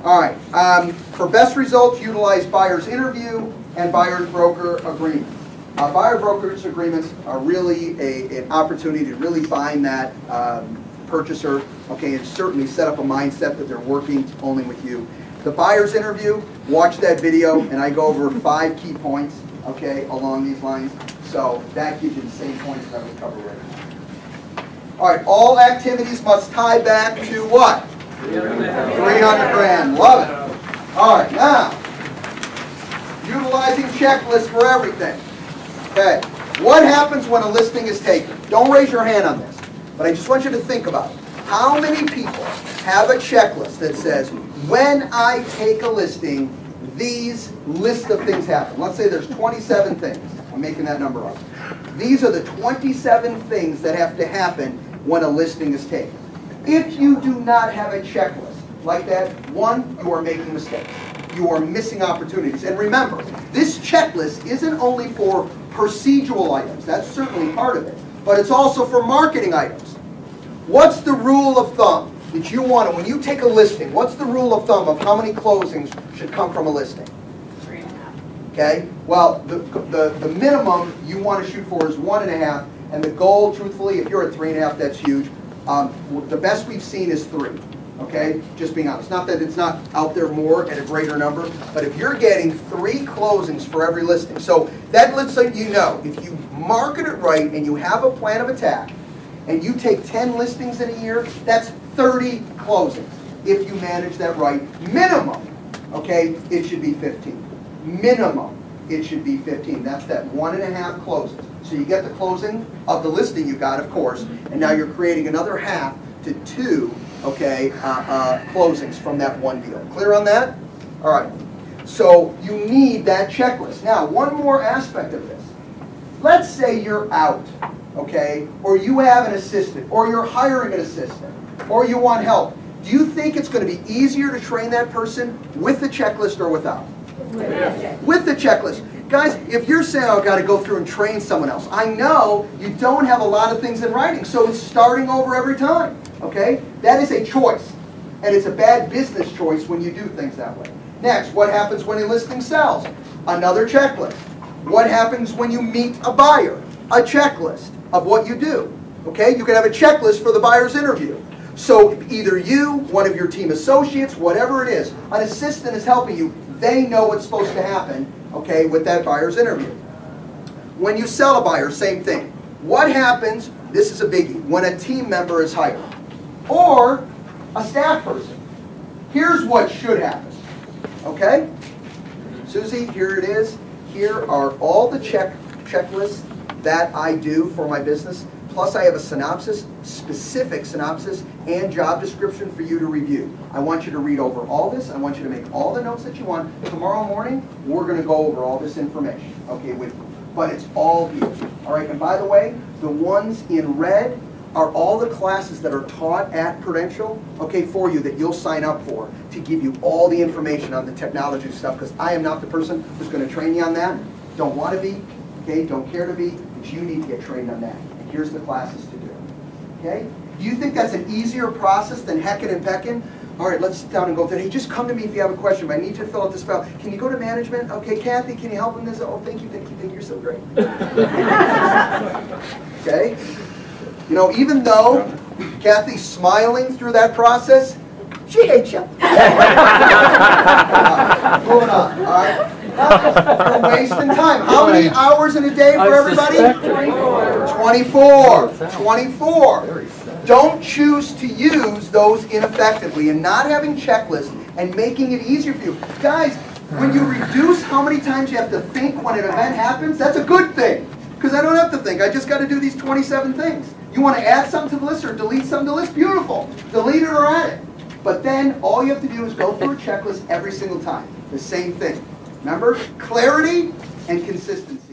All right. For best results, utilize buyer's interview and buyer's broker agreement. Buyer brokerage agreements are really an opportunity to really bind that purchaser, okay, and certainly set up a mindset that they're working only with you. The buyer's interview, watch that video, and I go over 5 key points, okay, along these lines. So that gives you the same points that I would cover right now. All right, all activities must tie back to what? 300 grand. Love it. All right, now, utilizing checklists for everything. Okay, what happens when a listing is taken? Don't raise your hand on this, but I just want you to think about it. How many people have a checklist that says, when I take a listing, these list of things happen? Let's say there's 27 things. I'm making that number up. These are the 27 things that have to happen when a listing is taken. If you do not have a checklist like that, one, you are making mistakes. You are missing opportunities. And remember, this checklist isn't only for procedural items. That's certainly part of it. But it's also for marketing items. What's the rule of thumb that you want to, when you take a listing, what's the rule of thumb of how many closings should come from a listing? 3.5. Okay? Well, the minimum you want to shoot for is 1.5. And the goal, truthfully, if you're at 3.5, that's huge. The best we've seen is 3. Okay, just being honest. Not that it's not out there more at a greater number, but if you're getting 3 closings for every listing, so that lets you know, if you market it right and you have a plan of attack, and you take 10 listings in a year, that's 30 closings. If you manage that right, minimum, okay, it should be 15. Minimum, it should be 15. That's that 1.5 closings. So you get the closing of the listing you got, of course, and now you're creating another half to 2, okay, closings from that one deal. Clear on that? All right. So you need that checklist. Now, one more aspect of this. Let's say you're out, okay, or you have an assistant, or you're hiring an assistant, or you want help. Do you think it's going to be easier to train that person with the checklist or without? With the checklist. Guys, if you're saying, oh, I've got to go through and train someone else, I know you don't have a lot of things in writing, so it's starting over every time. Okay? That is a choice. And it's a bad business choice when you do things that way. Next, what happens when a listing sells? Another checklist. What happens when you meet a buyer? A checklist of what you do. Okay? You can have a checklist for the buyer's interview. So either you, one of your team associates, whatever it is, an assistant is helping you. They know what's supposed to happen, okay, with that buyer's interview. When you sell a buyer, same thing. What happens, this is a biggie, when a team member is hired? Or a staff person. Here's what should happen. Okay? Susie, here it is. Here are all the checklists that I do for my business. Plus I have a synopsis, specific synopsis, and job description for you to review. I want you to read over all this. I want you to make all the notes that you want. Tomorrow morning, we're going to go over all this information, okay, with you. But it's all here. All right, and by the way, the ones in red are all the classes that are taught at Prudential, okay, for you that you'll sign up for to give you all the information on the technology stuff, because I am not the person who's going to train you on that. Don't want to be, okay, don't care to be, but you need to get trained on that. And here's the classes to do, okay? Do you think that's an easier process than heckin' and peckin'? All right, let's sit down and go through. Hey, just come to me if you have a question, but I need you to fill out this file. Can you go to management? Okay, Kathy, can you help in this? Oh, thank you, you're so great. Okay? You know, even though Kathy's smiling through that process, she hates you. Moving on, all right? You're wasting time. How many hours in a day for everybody? 24. 24. Don't choose to use those ineffectively, and not having checklists and making it easier for you. Guys, when you reduce how many times you have to think when an event happens, that's a good thing. Because I don't have to think. I just got to do these 27 things. You want to add something to the list or delete something to the list? Beautiful. Delete it or add it. But then all you have to do is go through a checklist every single time. The same thing. Remember? Clarity and consistency.